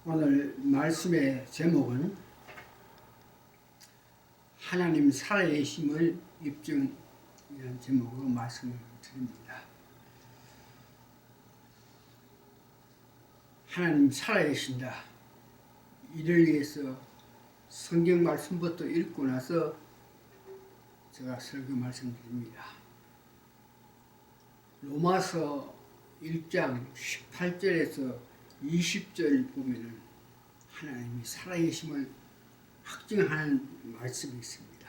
오늘 말씀의 제목은 하나님 살아계심을 입증이라는 제목으로 말씀을 드립니다. 하나님 살아계신다. 이를 위해서 성경 말씀부터 읽고 나서 제가 설교 말씀드립니다. 로마서 1장 18절에서 20절 보면은 하나님이 살아계심을 확증하는 말씀이 있습니다.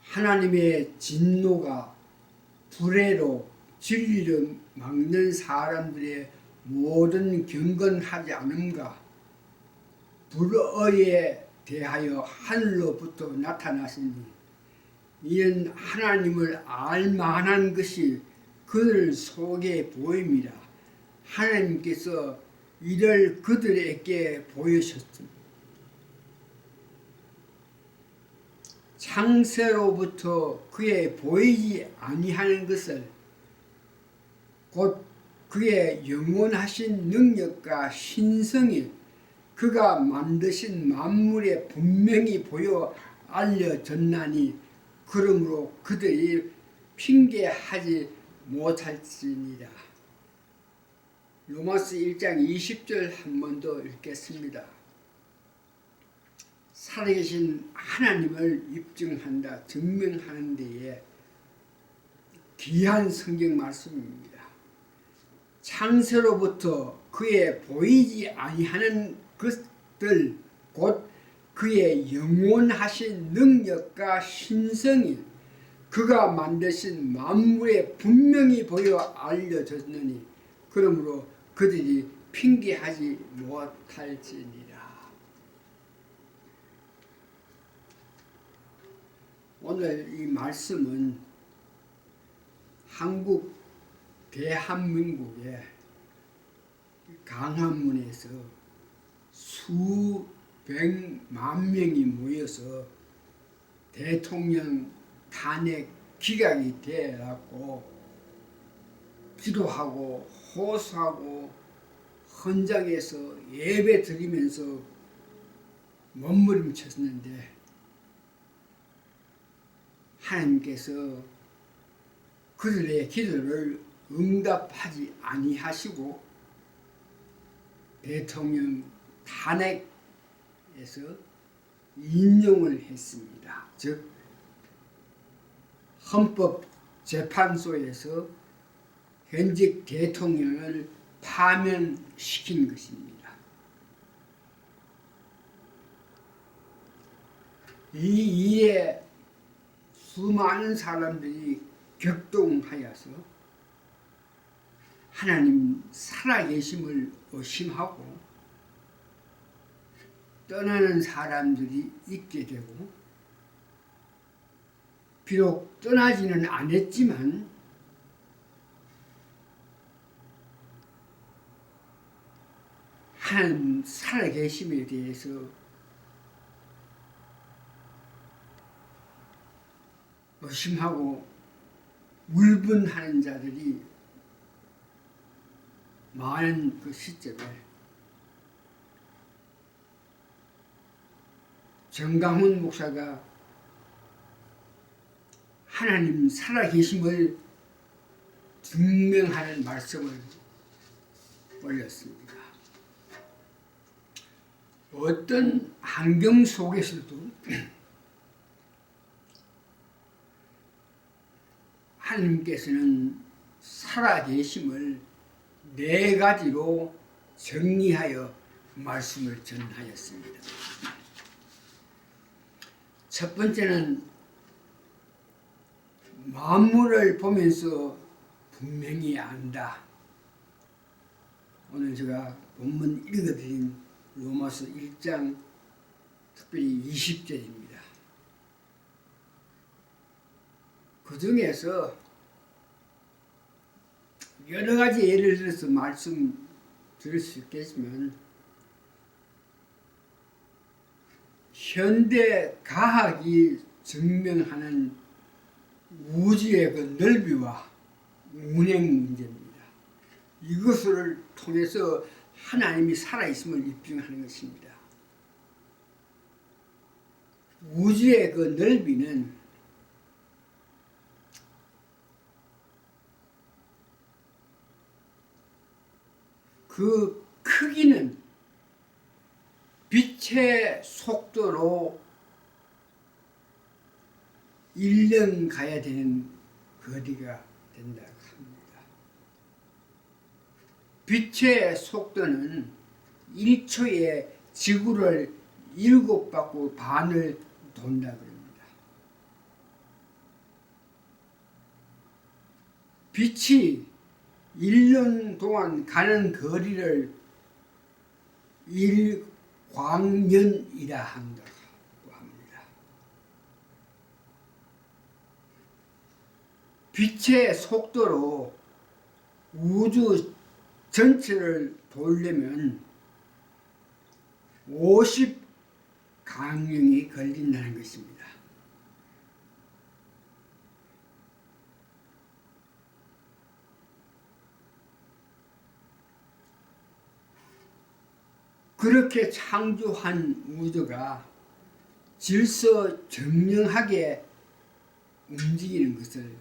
하나님의 진노가 불의로 진리를 막는 사람들의 모든 경건하지 않음과 불의에 대하여 하늘로부터 나타나시니 이는 하나님을 알만한 것이 그들 속에 보입니다. 하나님께서 이를 그들에게 보이셨습니다. 창세로부터 그의 보이지 아니하는 것을 곧 그의 영원하신 능력과 신성이 그가 만드신 만물에 분명히 보여 알려졌나니 그러므로 그들이 핑계하지 못할지니라. 로마서 1장 20절 한 번 더 읽겠습니다. 살아계신 하나님을 입증한다, 증명하는 데에 귀한 성경 말씀입니다. 창세로부터 그의 보이지 아니하는 것들 곧 그의 영원하신 능력과 신성이 그가 만드신 만물에 분명히 보여 알려졌느니 그러므로 그들이 핑계하지 못할지니라. 오늘 이 말씀은 한국 대한민국의 강화문에서 수백만 명이 모여서 대통령 탄핵 기각이 되어갖고 기도하고 호소하고 헌장에서 예배 드리면서 몸부림쳤는데 하나님께서 그들의 기도를 응답하지 아니하시고 대통령 탄핵에서 인용을 했습니다. 즉 헌법재판소에서 현직 대통령을 파면시킨 것입니다. 이 일에 수많은 사람들이 격동하여서 하나님 살아계심을 의심하고 떠나는 사람들이 있게 되고 비록 떠나지는 않았지만 하나님 살아계심에 대해서 의심하고 울분하는 자들이 많은 그 시점에 정강훈 목사가 하나님 살아계심을 증명하는 말씀을 올렸습니다. 어떤 환경 속에서도 하나님께서는 살아계심을 네 가지로 정리하여 말씀을 전하였습니다. 첫 번째는 만물을 보면서 분명히 안다. 오늘 제가 본문 읽어드린 로마서 1장 특별히 20절입니다. 그 중에서 여러 가지 예를 들어서 말씀 드릴 수 있겠지만 현대 과학이 증명하는 우주의 그 넓이와 운행 문제입니다. 이것을 통해서 하나님이 살아있음을 입증하는 것입니다. 우주의 그 넓이는 그 크기는 빛의 속도로 1년 가야 되는 거리가 된다고 합니다. 빛의 속도는 1초에 지구를 7바퀴 반을 돈다고 합니다. 빛이 1년 동안 가는 거리를 1광년이라 한다고 합니다. 빛의 속도로 우주 전체를 돌려면 50강령이 걸린다는 것입니다. 그렇게 창조한 우주가 질서정령하게 움직이는 것을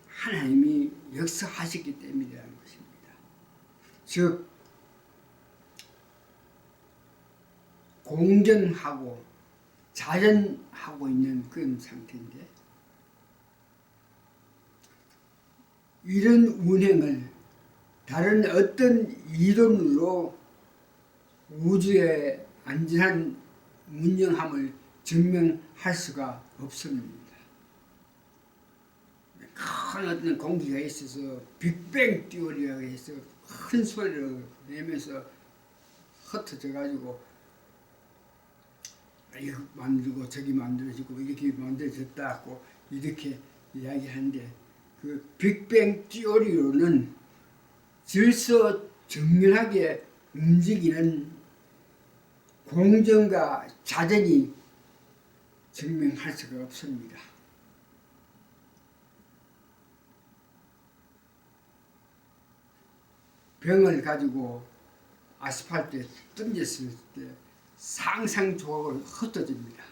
하나님이 역사하셨기 때문이라는 것입니다. 즉 공전하고 자전하고 있는 그런 상태인데, 이런 운행을 다른 어떤 이론으로 우주의 안전한 운영함을 증명할 수가 없습니다. 큰 어떤 공기가 있어서 빅뱅 띠오리라고 해서 큰 소리를 내면서 흩어져 가지고 이거 만들고 저기 만들어지고 이렇게 만들어졌다고 이렇게 이야기하는데, 그 빅뱅 띠오리로는 질서 정연하게 움직이는 공전과 자전이 증명할 수가 없습니다. 병을 가지고 아스팔트에 던졌을 때 상상 조각으로 흩어집니다.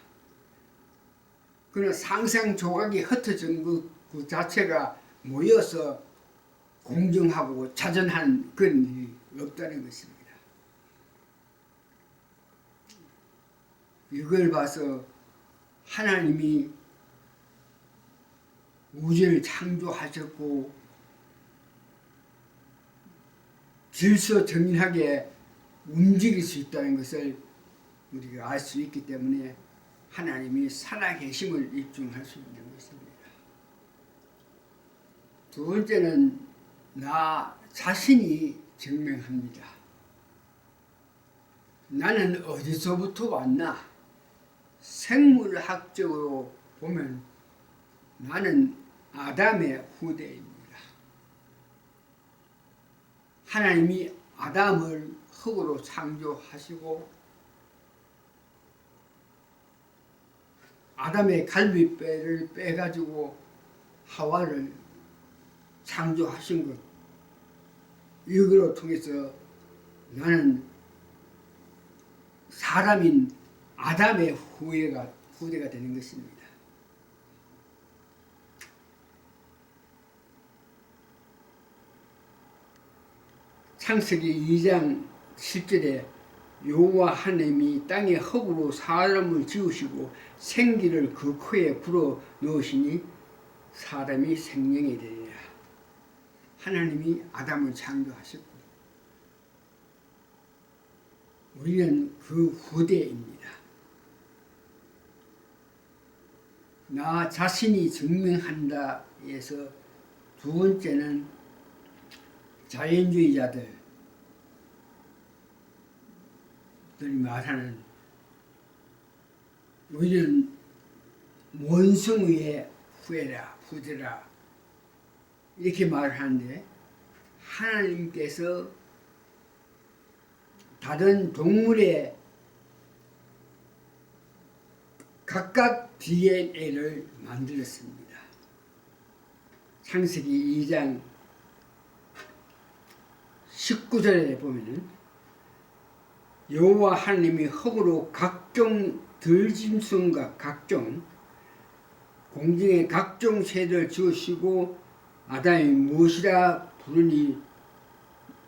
그러나 상상 조각이 흩어진 그 자체가 모여서 공정하고 자전한 그런 일이 없다는 것입니다. 이걸 봐서 하나님이 우주를 창조하셨고 질서정연하게 움직일 수 있다는 것을 우리가 알 수 있기 때문에 하나님이 살아계심을 입증할 수 있는 것입니다. 두 번째는 나 자신이 증명합니다. 나는 어디서부터 왔나? 생물학적으로 보면 나는 아담의 후대입니다. 하나님이 아담을 흙으로 창조하시고 아담의 갈비뼈를 빼가지고 하와를 창조하신 것, 이거로 통해서 나는 사람인 아담의 후대가 되는 것입니다. 창세기 2장 10절에 여호와 하나님이 땅에 흙으로 사람을 지으시고 생기를 그 코에 불어 넣으시니 사람이 생명이 되리라. 하나님이 아담을 창조하셨고 우리는 그 후대입니다. 나 자신이 증명한다 해서 두 번째는 자연주의자들이 말하는 우리는 원숭이의 후대라 이렇게 말하는데, 하나님께서 다른 동물의 각각 DNA를 만들었습니다. 창세기 2장 19절에 보면은 여호와 하나님이 흙으로 각종 들짐승과 각종 공중의 각종 새를 지으시고 아담이 무엇이라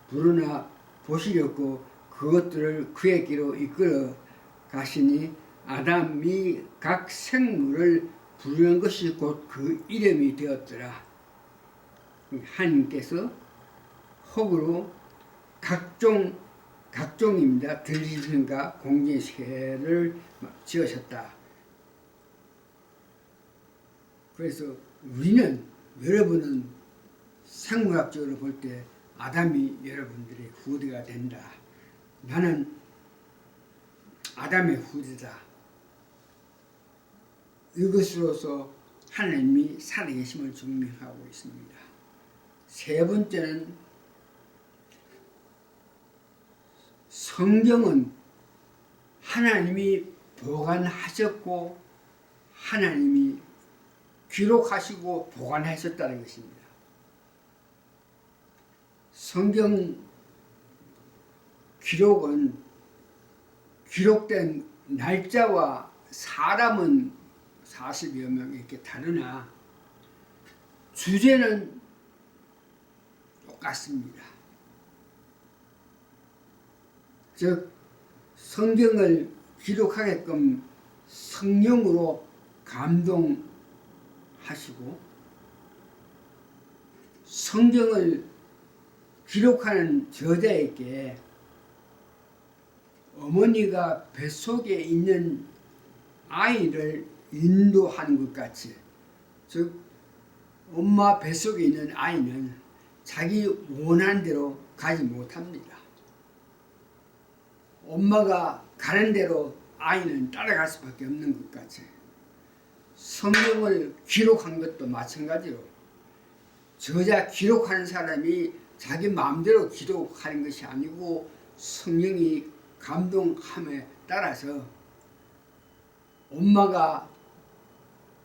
부르나 보시려고 그것들을 그에게로 이끌어 가시니 아담이 각 생물을 부르는 것이 곧 그 이름이 되었더라. 하나님께서 흙으로 각종입니다. 들짐승과 공중의 새를 지으셨다. 그래서 여러분은 생물학적으로 볼 때 아담이 여러분들의 후대가 된다. 나는 아담의 후대다. 이것으로서 하나님이 살아계심을 증명하고 있습니다. 세 번째는 성경은 하나님이 보관하셨고 하나님이 기록하시고 보관하셨다는 것입니다. 성경 기록은 기록된 날짜와 사람은 40여 명 이렇게 다르나 주제는 똑같습니다. 즉 성경을 기록하게끔 성령으로 감동하시고 성경을 기록하는 저자에게 어머니가 뱃속에 있는 아이를 인도하는 것 같이, 즉 엄마 뱃속에 있는 아이는 자기 원하는 대로 가지 못합니다. 엄마가 가는 대로 아이는 따라갈 수밖에 없는 것 같이 성경을 기록한 것도 마찬가지로 저자 기록하는 사람이 자기 마음대로 기록하는 것이 아니고 성령이 감동함에 따라서 엄마가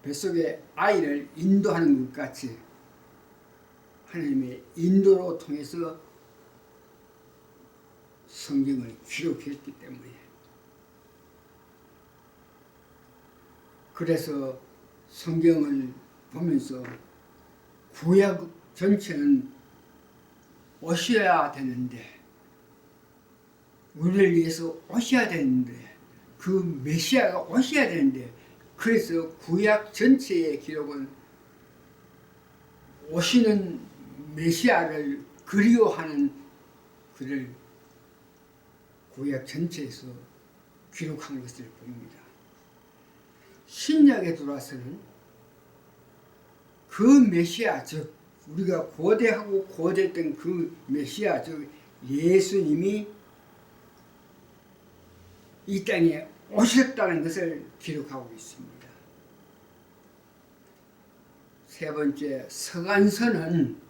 뱃속에 아이를 인도하는 것 같이 하나님의 인도로 통해서 성경을 기록했기 때문에, 그래서 성경을 보면서 구약 전체는 오셔야 되는데, 우리를 위해서 오셔야 되는데, 그 메시아가 오셔야 되는데, 그래서 구약 전체의 기록은 오시는 메시아를 그리워하는 그를 구약 전체에서 기록한 것을 봅니다. 신약에 들어와서는 그 메시아, 즉 우리가 고대하고 고대했던 그 메시아, 즉 예수님이 이 땅에 오셨다는 것을 기록하고 있습니다. 세 번째, 서간서는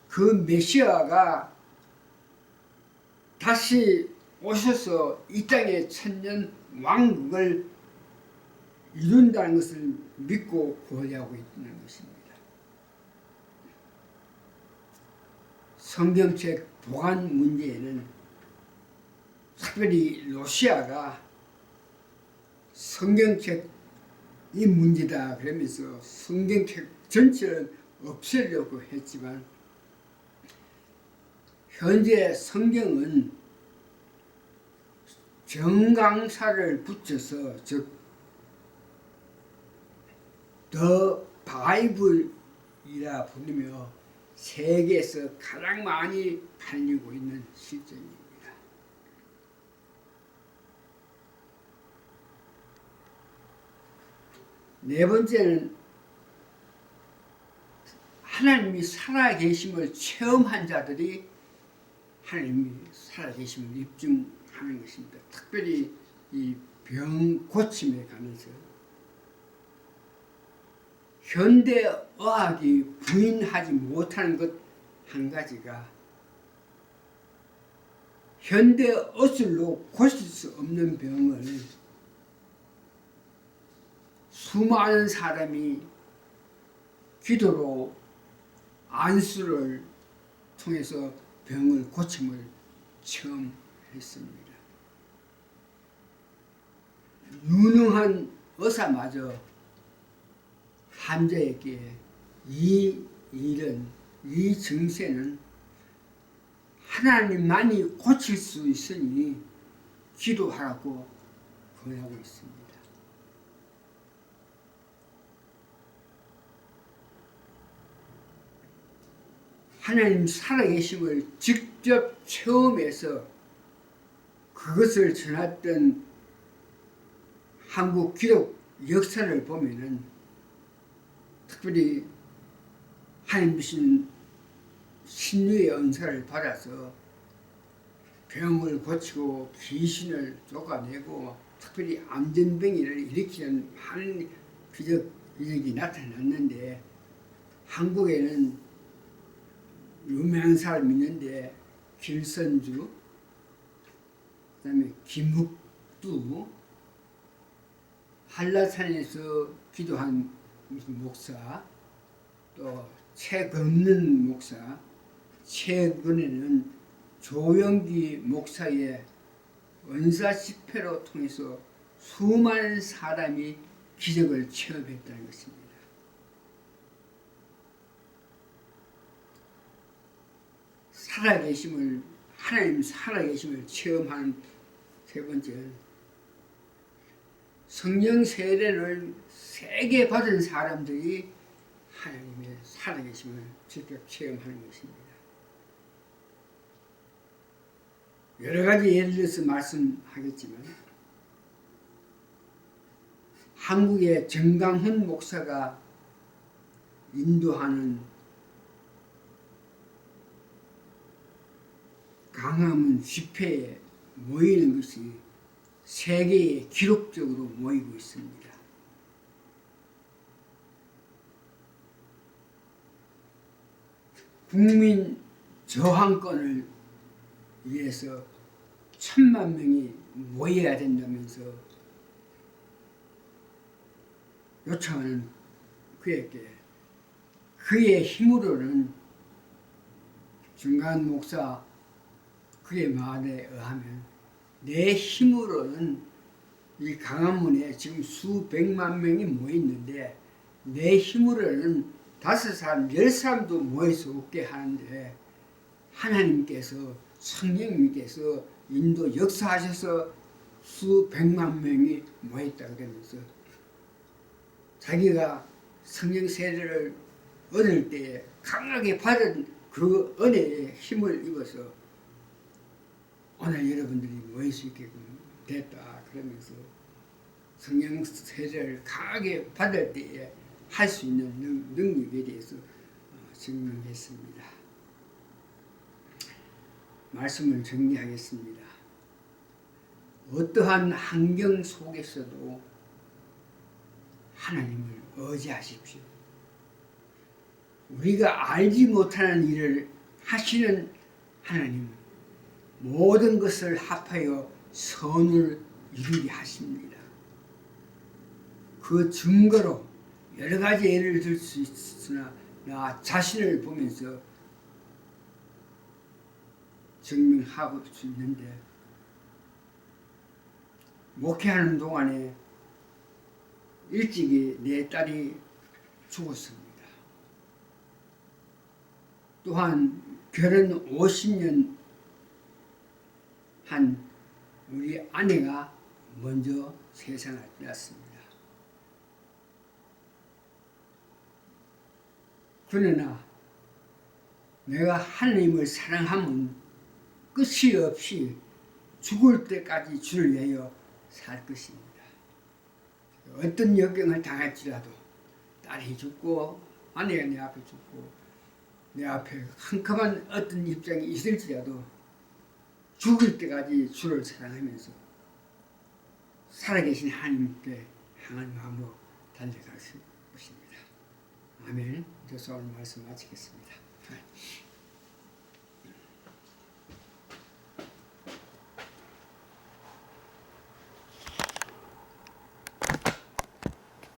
그 메시아가 다시 오셔서 이 땅의 천년 왕국을 이룬다는 것을 믿고 고대하고 있는 것입니다. 성경책 보관 문제에는 특별히 러시아가 성경책이 문제다 그러면서 성경책 전체를 없애려고 했지만, 현재 성경은 정강사를 붙여서, 즉 더 바이블이라 부르며 세계에서 가장 많이 팔리고 있는 실정입니다. 네 번째는 하나님이 살아계심을 체험한 자들이 하나님이 살아계심을 입증하는 것입니다. 특별히 이 병 고침에 관해서 현대 의학이 부인하지 못하는 것 한 가지가, 현대 의술로 고칠 수 없는 병을 수많은 사람이 기도로 안수를 통해서 병을 고침을 처음 했습니다. 유능한 의사마저 환자에게 이 일은, 이 증세는 하나님만이 고칠 수 있으니 기도하라고 권하고 있습니다. 하나님 살아계심을 직접 체험해서 그것을 전했던 한국 기독 역사를 보면은 특별히 하나님 주신 신유의 은사를 받아서 병을 고치고 귀신을 쫓아내고 특별히 암전병이를 일으키는 많은 기적이 나타났는데 한국에는 유명한 사람이 있는데 길선주, 그 다음에 김흑두, 한라산에서 기도한 무슨 목사, 또 최건는 목사, 최근에는 조영기 목사의 은사 집회로 통해서 수많은 사람이 기적을 체험했다는 것입니다. 살아계심을, 하나님 살아계심을 체험하는 세 번째는 성령 세례를 세게 받은 사람들이 하나님의 살아계심을 직접 체험하는 것입니다. 여러 가지 예를 들어서 말씀하겠지만 한국의 정강훈 목사가 인도하는 강화문 집회에 모이는 것이 세계에 기록적으로 모이고 있습니다. 국민 저항권을 위해서 1000만 명이 모여야 된다면서 요청하는 그에게 그의 힘으로는 정강훈 목사 그의 말에 의하면 내 힘으로는 이 강화문에 지금 수백만 명이 모였는데 내 힘으로는 5사람, 10사람도 모일 수 없게 하는데 하나님께서 성령님께서 인도 역사하셔서 수백만 명이 모였다 그러면서 자기가 성령 세례를 얻을 때에 강하게 받은 그 은혜의 힘을 입어서 오늘 여러분들이 모일 수 있게끔 됐다 그러면서 성령 세례를 강하게 받을 때에 할 수 있는 능력에 대해서 증명했습니다. 말씀을 정리하겠습니다. 어떠한 환경 속에서도 하나님을 의지하십시오. 우리가 알지 못하는 일을 하시는 하나님, 모든 것을 합하여 선을 이루게 하십니다. 그 증거로 여러 가지 예를 들 수 있으나 나 자신을 보면서 증명하고 수 있는데 목회하는 동안에 일찍이 내 딸이 죽었습니다. 또한 결혼 50년 한 우리 아내가 먼저 세상을 떠났습니다. 그러나 내가 하나님을 사랑하면 끝이 없이 죽을 때까지 주를 위하여 살 것입니다. 어떤 역경을 당할지라도 딸이 죽고 아내가 내 앞에 죽고 내 앞에 캄캄한 어떤 입장이 있을지라도 죽을 때까지 주를 사랑하면서 살아계신 하나님께 향한 마음으로 달려갈 것입니다. 아멘. 그래서 오늘 말씀 마치겠습니다.